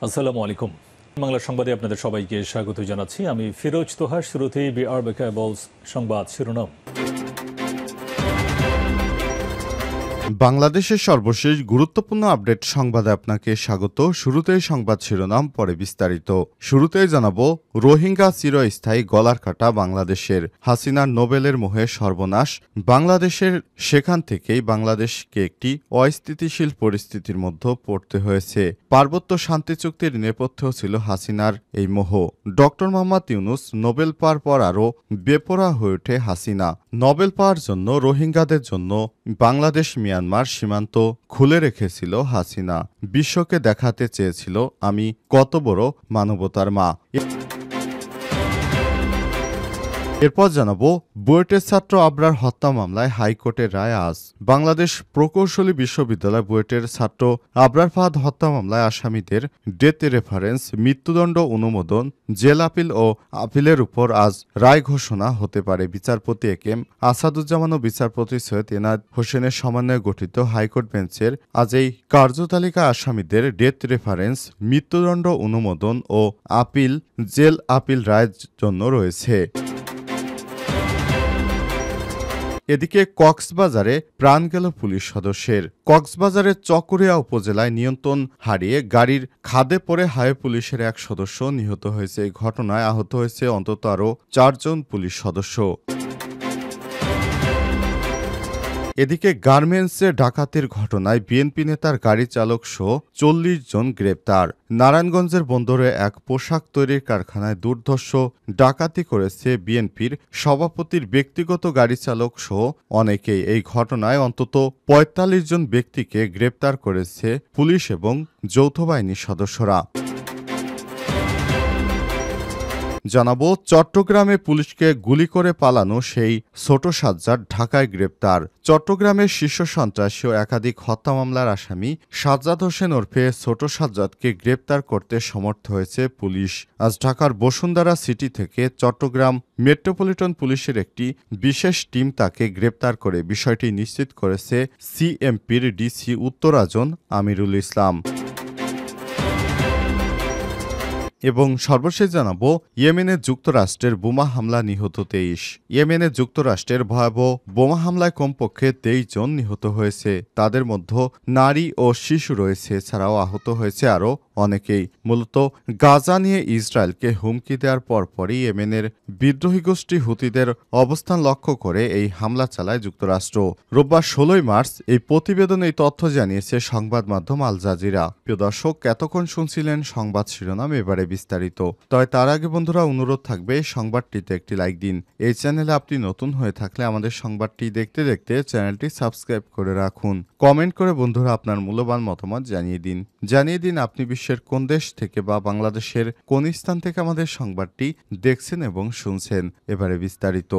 আসসালামু আলাইকুম। বাংলা সংবাদে আপনাদের সবাইকে স্বাগত জানাচ্ছি। আমি ফিরোজ তোহা। শুরুতেই বিআরবি কেবলস সংবাদ শিরোনাম। বাংলাদেশের সর্বশেষ গুরুত্বপূর্ণ আপডেট সংবাদে আপনাকে স্বাগত। শুরুতেই সংবাদ শিরোনাম, পরে বিস্তারিত। শুরুতেই জানাবো, রোহিঙ্গা চিরস্থায়ী গলার কাটা বাংলাদেশের, হাসিনার নোবেলের মোহে সর্বনাশ। বাংলাদেশের সেখান থেকেই বাংলাদেশকে একটি অস্থিতিশীল পরিস্থিতির মধ্যে পড়তে হয়েছে। পার্বত্য শান্তি চুক্তির নেপথ্যেও ছিল হাসিনার এই মোহ। ডক্টর মোহাম্মদ ইউনূস নোবেল পাওয়ার পর আরও বেপরোয়া হয়ে ওঠে হাসিনা। নোবেল পাওয়ার জন্য রোহিঙ্গাদের জন্য বাংলাদেশ মিয়ানমার সীমান্ত খুলে রেখেছিল হাসিনা। বিশ্বকে দেখাতে চেয়েছিল আমি কত বড় মানবতার মা। এরপর জানাবো, বুয়েটের ছাত্র আবরার হত্যা মামলায় হাইকোর্টের রায় আজ। বাংলাদেশ প্রকৌশলী বিশ্ববিদ্যালয় বুয়েটের ছাত্র আবরার ফাহাদ হত্যা মামলায় আসামিদের ডেথ রেফারেন্স, মৃত্যুদণ্ড অনুমোদন, জেল আপিল ও আপিলের উপর আজ রায় ঘোষণা হতে পারে। বিচারপতি একেম আসাদুজ্জামান ও বিচারপতি সৈয়দ এনায়েত হোসেনের সমন্বয়ে গঠিত হাইকোর্ট বেঞ্চের আজ এই কার্যতালিকা আসামিদের ডেথ রেফারেন্স, মৃত্যুদণ্ড অনুমোদন ও আপিল, জেল আপিল রায়ের জন্য রয়েছে। এদিকে কক্সবাজারে প্রাণ গেল পুলিশ সদস্যের। কক্সবাজারের চকরিয়া উপজেলায় নিয়ন্ত্রণ হারিয়ে গাড়ির খাদে পড়ে হাইওয়ে পুলিশের এক সদস্য নিহত হয়েছে। এই ঘটনায় আহত হয়েছে অন্তত আরও 4 জন পুলিশ সদস্য। এদিকে গার্মেন্টসে ডাকাতির ঘটনায় বিএনপি নেতার গাড়ি চালক সহ 40 জন গ্রেপ্তার। নারায়ণগঞ্জের বন্দরে এক পোশাক তৈরির কারখানায় দুর্ধর্ষ ডাকাতি করেছে বিএনপির সভাপতির ব্যক্তিগত গাড়ি চালক সহ অনেকেই। এই ঘটনায় অন্তত 45 জন ব্যক্তিকে গ্রেপ্তার করেছে পুলিশ এবং যৌথ বাহিনীর সদস্যরা। জানাবো, চট্টগ্রামে পুলিশকে গুলি করে পালানো সেই ছোট সাজ্জাদ ঢাকায় গ্রেপ্তার। চট্টগ্রামের শীর্ষ সন্ত্রাসী ও একাধিক হত্যা মামলার আসামি সাজ্জাদ হোসেন ওরফে ছোট সাজ্জাদকে গ্রেপ্তার করতে সমর্থ হয়েছে পুলিশ। আজ ঢাকার বসুন্ধরা সিটি থেকে চট্টগ্রাম মেট্রোপলিটন পুলিশের একটি বিশেষ টিম তাকে গ্রেপ্তার করে বিষয়টি নিশ্চিত করেছে সিএমপির ডিসি উত্তরাজন আমিরুল ইসলাম। এবং সর্বশেষ জানাবো, ইয়েমেনে যুক্তরাষ্ট্রের বোমা হামলা নিহত 23। ইয়েমেনে যুক্তরাষ্ট্রের ভয়াবহ বোমা হামলায় কমপক্ষে 23 জন নিহত হয়েছে। তাদের মধ্যে নারী ও শিশু রয়েছে। এছাড়াও আহত হয়েছে আরও অনেকেই। মূলত গাজা নিয়ে ইসরায়েলকে হুমকি দেওয়ার পরপরই ইয়েমেনের বিদ্রোহী গোষ্ঠী হুতিদের অবস্থান লক্ষ্য করে এই হামলা চালায় যুক্তরাষ্ট্র। রোববার 16 মার্চ এই প্রতিবেদনে এই তথ্য জানিয়েছে সংবাদ মাধ্যম আল জাজিরা। প্রিয় দর্শক, এতক্ষণ শুনছিলেন সংবাদ শিরোনাম, এবারে বিস্তারিত। তবে তার আগে বন্ধুরা, অনুরোধ থাকবে সংবাদটিতে একটি লাইক দিন। এই চ্যানেলে আপনি নতুন হয়ে থাকলে আমাদের সংবাদটি দেখতে দেখতে চ্যানেলটি সাবস্ক্রাইব করে রাখুন। কমেন্ট করে বন্ধুরা আপনার মূল্যবান মতামত জানিয়ে দিন আপনি বিশ্বের কোন দেশ থেকে বা বাংলাদেশের কোন স্থান থেকে আমাদের সংবাদটি দেখছেন এবং শুনছেন। এবারে বিস্তারিত।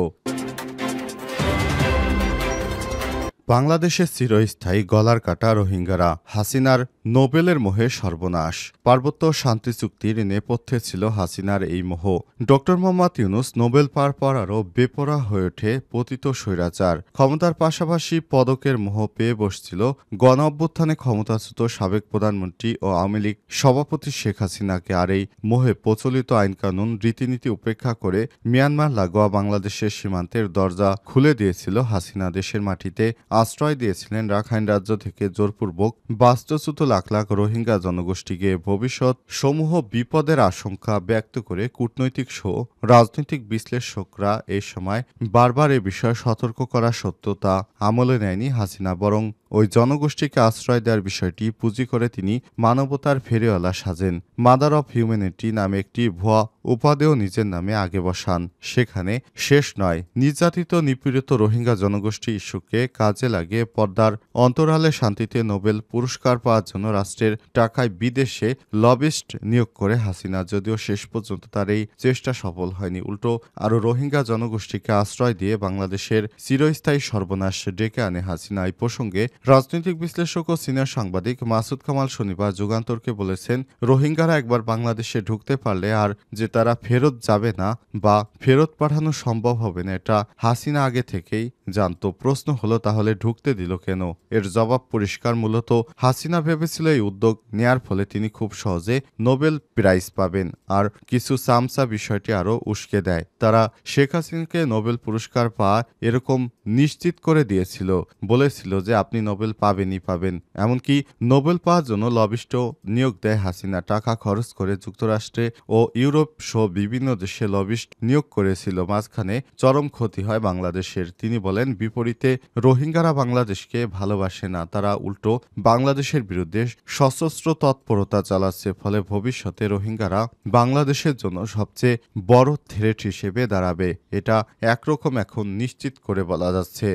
বাংলাদেশের চিরস্থায়ী গলার কাটা রোহিঙ্গারা, হাসিনার নোবেলের মোহে সর্বনাশ। পার্বত্য শান্তি চুক্তির নেপথ্যে ছিল হাসিনার এই মোহ। ডক্টর মোহাম্মদ ইউনূস নোবেল পাওয়ার পর আরও বেপরোয়া হয়ে ওঠে পতিত স্বৈরাচার। ক্ষমতার পাশাপাশি পদকের মোহ পেয়ে বসছিল গণ অভ্যুত্থানে ক্ষমতাচ্যুত সাবেক প্রধানমন্ত্রী ও আওয়ামী লীগ সভাপতি শেখ হাসিনাকে। আর এই মোহে প্রচলিত আইনকানুন রীতিনীতি উপেক্ষা করে মিয়ানমার লাগোয়া বাংলাদেশের সীমান্তের দরজা খুলে দিয়েছিল হাসিনা। দেশের মাটিতে আশ্রয় দিয়েছিলেন রাখাইন রাজ্য থেকে জোরপূর্বক বাস্তুচ্যুত লাখ লাখ রোহিঙ্গা জনগোষ্ঠীকে। ভবিষ্যৎ সমূহ বিপদের আশঙ্কা ব্যক্ত করে কূটনৈতিক সহ রাজনৈতিক বিশ্লেষকরা এই সময় বারবার এ বিষয়ে সতর্ক করা সত্ত্বেও তা আমলে নেয়নি হাসিনা। বরং ওই জনগোষ্ঠীকে আশ্রয় দেওয়ার বিষয়টি পুঁজি করে তিনি মানবতার ফেরিওয়ালা সাজেন। মাদার অফ হিউম্যানিটি নামে একটি ভুয়া উপাদেয় নিজের নামে আগে বসান। সেখানে শেষ নয়, নির্যাতিত নিপীড়িত রোহিঙ্গা জনগোষ্ঠী ইস্যুকে কাজে লাগিয়ে পর্দার অন্তরালে শান্তিতে নোবেল পুরস্কার পাওয়ার জন্য রাষ্ট্রের টাকায় বিদেশে লবিস্ট নিয়োগ করে হাসিনা। যদিও শেষ পর্যন্ত তার এই চেষ্টা সফল হয়নি। উল্টো আরও রোহিঙ্গা জনগোষ্ঠীকে আশ্রয় দিয়ে বাংলাদেশের চিরস্থায়ী সর্বনাশ ডেকে আনে হাসিনা। এই প্রসঙ্গে রাজনৈতিক বিশ্লেষক ও সিনিয়র সাংবাদিক মাসুদ কামাল শনিবার যুগান্তরকে বলেছেন, রোহিঙ্গারা একবার বাংলাদেশে ঢুকতে পারলে আর যে তারা ফেরত যাবে না বা ফেরত পাঠানো সম্ভব হবে না এটা হাসিনা আগে থেকেই জানতো। প্রশ্ন হলো তাহলে ঢুকতে দিল কেন? এর জবাব পরিষ্কার, মূলত হাসিনা ভেবেছিল এই উদ্যোগ নেয়ার ফলে তিনি খুব সহজে নোবেল প্রাইজ পাবেন, আর কিছু সামসা বিষয়টি আরও উস্কে দেয়। তারা শেখ হাসিনাকে নোবেল পুরস্কার পাওয়া এরকম নিশ্চিত করে দিয়েছিল, বলেছিল যে আপনি নোবেল পাবেনই পাবেন। এমনকি নোবেল পাওয়ার জন্য লবিস্ট নিয়োগ দেয় হাসিনা। টাকা খরচ করে যুক্তরাষ্ট্রে ও ইউরোপ সহ বিভিন্ন দেশে লবিস্ট নিয়োগ করেছিল। মাঝখানে চরম ক্ষতি হয় বাংলাদেশের। তিনি বলেন, বিপরীতে রোহিঙ্গারা বাংলাদেশকে ভালোবাসে না, তারা উল্টো বাংলাদেশের বিরুদ্ধে সশস্ত্র তৎপরতা চালাচ্ছে। ফলে ভবিষ্যতে রোহিঙ্গারা বাংলাদেশের জন্য সবচেয়ে বড় থ্রেট হিসেবে দাঁড়াবে, এটা একরকম এখন নিশ্চিত করে বলা যাচ্ছে।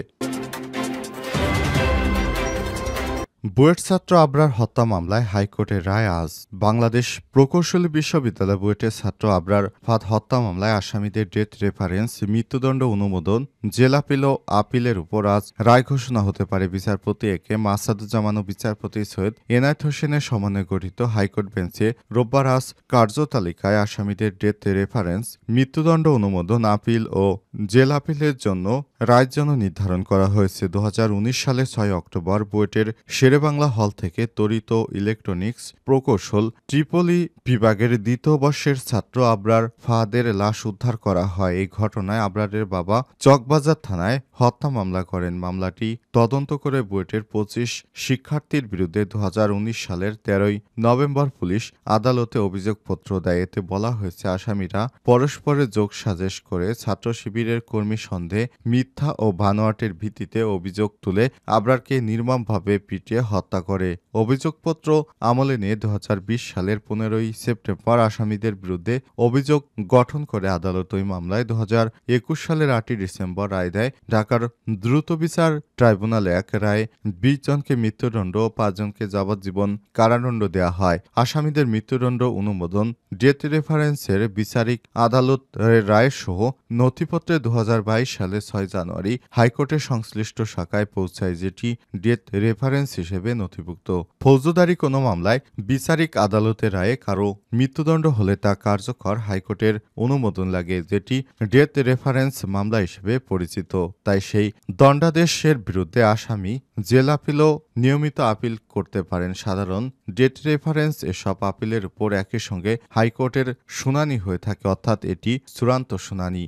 বুয়েট ছাত্র আবরার হত্যা মামলায় হাইকোর্টের রায় আজ। বাংলাদেশ প্রকৌশলী বিশ্ববিদ্যালয় বুয়েটের ছাত্র আবরার ফাদ হত্যা মামলায় আসামিদের ডেথ রেফারেন্স, মৃত্যুদণ্ড অনুমোদন, জেলাপিল ও আপিলের উপর আজ রায় ঘোষণা হতে পারে। বিচারপতি এ কে এম আসাদুজ্জামান ও বিচারপতি সৈয়দ এনায়েত হোসেনের সমন্বয়ে গঠিত হাইকোর্ট বেঞ্চে রোববার আজ কার্যতালিকায় আসামিদের ডেথ রেফারেন্স, মৃত্যুদণ্ড অনুমোদন, আপিল ও জেল আপিলের জন্য রায়ের জন্য নির্ধারণ করা হয়েছে। 2019 সালের 6 অক্টোবর বুয়েটের শেরেবাংলা হল থেকে তড়িৎ ইলেকট্রনিক্স প্রকৌশল ট্রিপলি বিভাগের দ্বিতীয় বর্ষের ছাত্র আবরার ফাহাদের লাশ উদ্ধার করা হয়। এই ঘটনায় আবরারের বাবা চকবাজার থানায় হত্যা মামলা করেন। মামলাটি তদন্ত করে বুয়েটের 25 শিক্ষার্থীর বিরুদ্ধে 2019 সালের 13 নভেম্বর পুলিশ আদালতে অভিযোগপত্র দেয়। এতে বলা হয়েছে, আসামিরা পরস্পরের যোগসাজশ করে ছাত্র শিবিরের কর্মী সন্দেহে মিথ্যা ও বানোয়াটের ভিত্তিতে অভিযোগ তুলে আবরারকে নির্মমভাবে পিটিয়ে হত্যা করে। অভিযোগপত্র আমলে নিয়ে 2020 সালের 15 সেপ্টেম্বর আসামিদের বিরুদ্ধে অভিযোগ গঠন করে আদালত ওই মামলায় 2021 সালের 8 ডিসেম্বর রায় দেয়। ঢাকার দ্রুত বিচার ট্রাইব্যুনাল এক রায়ে 20 জনকে মৃত্যুদণ্ড ও 5 জনকে যাবজ্জীবন কারাদণ্ড দেওয়া হয়। আসামিদের মৃত্যুদণ্ড অনুমোদন, ডেথ রেফারেন্সের বিচারিক আদালত রায় সহ নথিপত্রে 2022 সালের 6 জানুয়ারি হাইকোর্টের সংশ্লিষ্ট শাখায় পৌঁছায়, যেটি ডেথ রেফারেন্স হিসেবে নথিভুক্ত। ফৌজদারি কোনো মামলায় বিচারিক আদালতের রায়ে কারো মৃত্যুদণ্ড হলে তা কার্যকর হাইকোর্টের অনুমোদন লাগে, যেটি ডেথ রেফারেন্স মামলা হিসেবে পরিচিত। তাই সেই দণ্ডাদেশের বিরুদ্ধে আসামি জেল আপিলও নিয়মিত আপিল করতে পারেন। সাধারণ ডেথ রেফারেন্স এসব আপিলের উপর একই সঙ্গে হাইকোর্টের শুনানি হয়ে থাকে, অর্থাৎ এটি চূড়ান্ত শুনানি।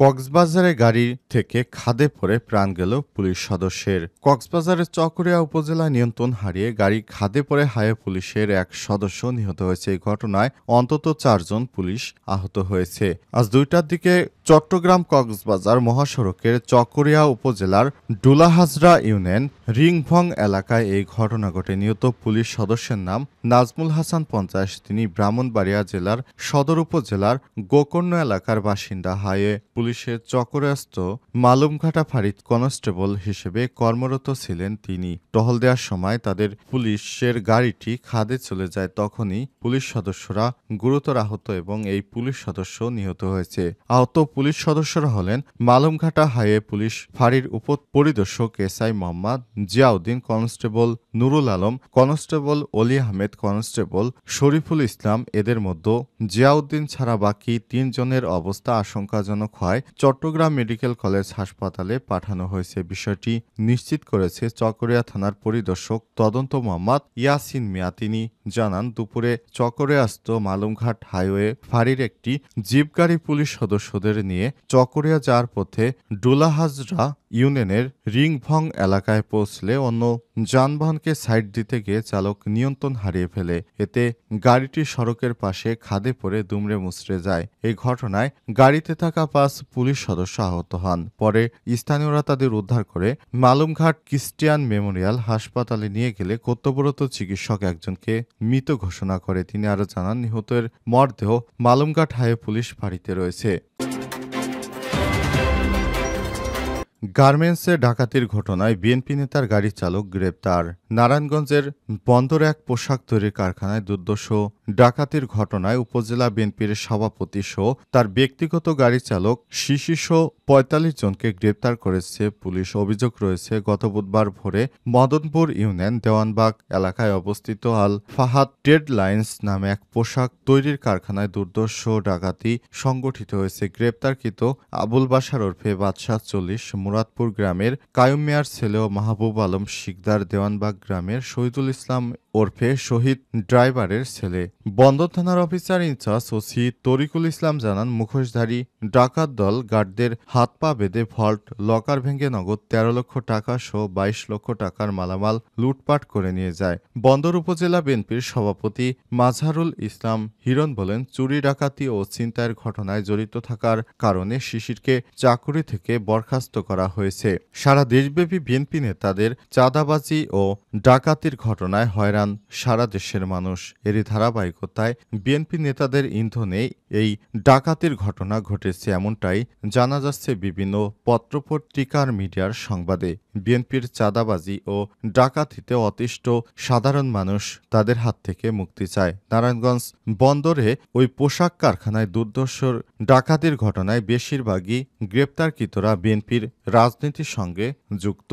কক্সবাজারে গাড়ি থেকে খাদে পড়ে প্রাণ গেল পুলিশ সদস্যের। কক্সবাজারের চকরিয়া উপজেলায় নিয়ন্ত্রণ হারিয়ে গাড়ি খাদে পড়ে হাইওয়ে পুলিশের এক সদস্য নিহত হয়েছে। এই ঘটনায় অন্তত 4 জন পুলিশ আহত হয়েছে। আজ 2টার দিকে চট্টগ্রাম কক্সবাজার মহাসড়কের চকরিয়া উপজেলার ডুলাহাজরা ইউনিয়ন রিংভং এলাকায় এই ঘটনা ঘটে। নিহত পুলিশ সদস্যের নাম নাজমুল হাসান 50। তিনি ব্রাহ্মণবাড়িয়া জেলার সদর উপজেলার গোকর্ণ এলাকার বাসিন্দা। হাইওয়ে পুলিশের চকরিয়াস্থ মালুমঘাটা ফাঁড়ির কনস্টেবল হিসেবে কর্মরত ছিলেন তিনি। টহল দেওয়ার সময় তাদের পুলিশের গাড়িটি খাদে চলে যায়। তখনই পুলিশ সদস্যরা গুরুতর আহত এবং এই পুলিশ সদস্য নিহত হয়েছে। আহত পুলিশ সদস্যরা হলেন মালুমঘাটা হাইওয়ে পুলিশ ফাঁড়ির উপপরিদর্শক SI Mohammad Ziauddin, constable Nurul Alam, constable অলি আহমেদ, কনস্টেবল শরীফুল ইসলাম। এদের মধ্যে জিয়াউদ্দিন ছাড়া বাকি 3 জনের অবস্থা আশঙ্কাজনক হয় চট্টগ্রাম মেডিকেল কলেজ হাসপাতালে পাঠানো হয়েছে। বিষয়টি নিশ্চিত করেছে চকরিয়া থানার পরিদর্শক তদন্ত মোহাম্মদ ইয়াসিন মিয়া। তিনি জানান, দুপুরে চকরিয়াস্থ মালুমঘাট হাইওয়ে ফাঁড়ির একটি জিপ গাড়ি পুলিশ সদস্যদের নিয়ে চকরিয়া যাওয়ার পথে ডুলাহাজরা ইউনিয়নের রিংভং এলাকায় পৌঁছলে অন্য যানবাহনকে সাইড দিতে গিয়ে চালক নিয়ন্ত্রণ হারিয়ে ফেলে। এতে গাড়িটি সড়কের পাশে খাদে পড়ে দুমড়ে মুচড়ে যায়। এই ঘটনায় গাড়িতে থাকা 5 পুলিশ সদস্য আহত হন। পরে স্থানীয়রা তাদের উদ্ধার করে মালুমঘাট ক্রিস্টিয়ান মেমোরিয়াল হাসপাতালে নিয়ে গেলে কর্তব্যরত চিকিৎসক একজনকে মৃত ঘোষণা করে। তিনি আরও জানান, নিহতের মরদেহ মালুমঘাট হাইওয়ে পুলিশ ফাঁড়িতে রয়েছে। গার্মেন্টসে ডাকাতির ঘটনায় বিএনপি নেতার গাড়ি চালক গ্রেপ্তার। নারায়ণগঞ্জের বন্দর এক পোশাক তৈরির কারখানায় দুর্দর্শ ডাকাতির ঘটনায় উপজেলা বিএনপির সভাপতি সহ তার ব্যক্তিগত গাড়ি চালক শিশিসহ ৪৫ জনকে গ্রেপ্তার করেছে পুলিশ। অভিযোগ রয়েছে, গত বুধবার ভোরে মদনপুর ইউনিয়ন দেওয়ানবাগ এলাকায় অবস্থিত আল ফাহাদ ট্রেড লাইন্স নামে এক পোশাক তৈরির কারখানায় দুর্দর্শ ডাকাতি সংগঠিত হয়েছে। গ্রেপ্তারকৃত আবুল বাশার ওরফে বাদশাহ ৪০ মুরাদপুর গ্রামের কায়ুম মিয়ার ছেলে ও মাহবুব আলম শিকদার দেওয়ানবাগ গ্রামের শহীদুল ইসলাম ওরফে শহীদ ড্রাইভারের ছেলে। বন্দর থানার অফিসার ইনচার্জ ওসি তরিকুল ইসলাম জানান, মুখোশধারী ডাকাত দল গার্ডদের হাত পা বেঁধে ভল্ট লকার ভেঙে নগদ ১৩ লক্ষ টাকা সহ ২২ লক্ষ টাকার মালামাল লুটপাট করে নিয়ে যায়। বন্দর উপজেলা বিএনপির সভাপতি মাজহারুল ইসলাম হিরণ বলেন, চুরি ডাকাতি ও ছিনতাইয়ের ঘটনায় জড়িত থাকার কারণে শিশিরকে চাকুরি থেকে বরখাস্ত করা হয়েছে। সারা দেশব্যাপী বিএনপি নেতাদের চাঁদাবাজি ও ডাকাতির ঘটনায় হয়রান সারা দেশের মানুষ। এরই ধারাবাহিকতায় বিএনপি নেতাদের ইন্ধনে এই ডাকাতির ঘটনা ঘটেছে, এমনটাই জানা যাচ্ছে বিভিন্ন পত্রপত্রিকার মিডিয়ার সংবাদে। বিএনপির চাঁদাবাজি ও ডাকাতিতে অতিষ্ঠ সাধারণ মানুষ তাদের হাত থেকে মুক্তি চায়। নারায়ণগঞ্জ বন্দরে ওই পোশাক কারখানায় দুর্দর্শর ডাকাতির ঘটনায় বেশিরভাগই গ্রেপ্তারকৃতরা বিএনপির রাজনীতির সঙ্গে যুক্ত।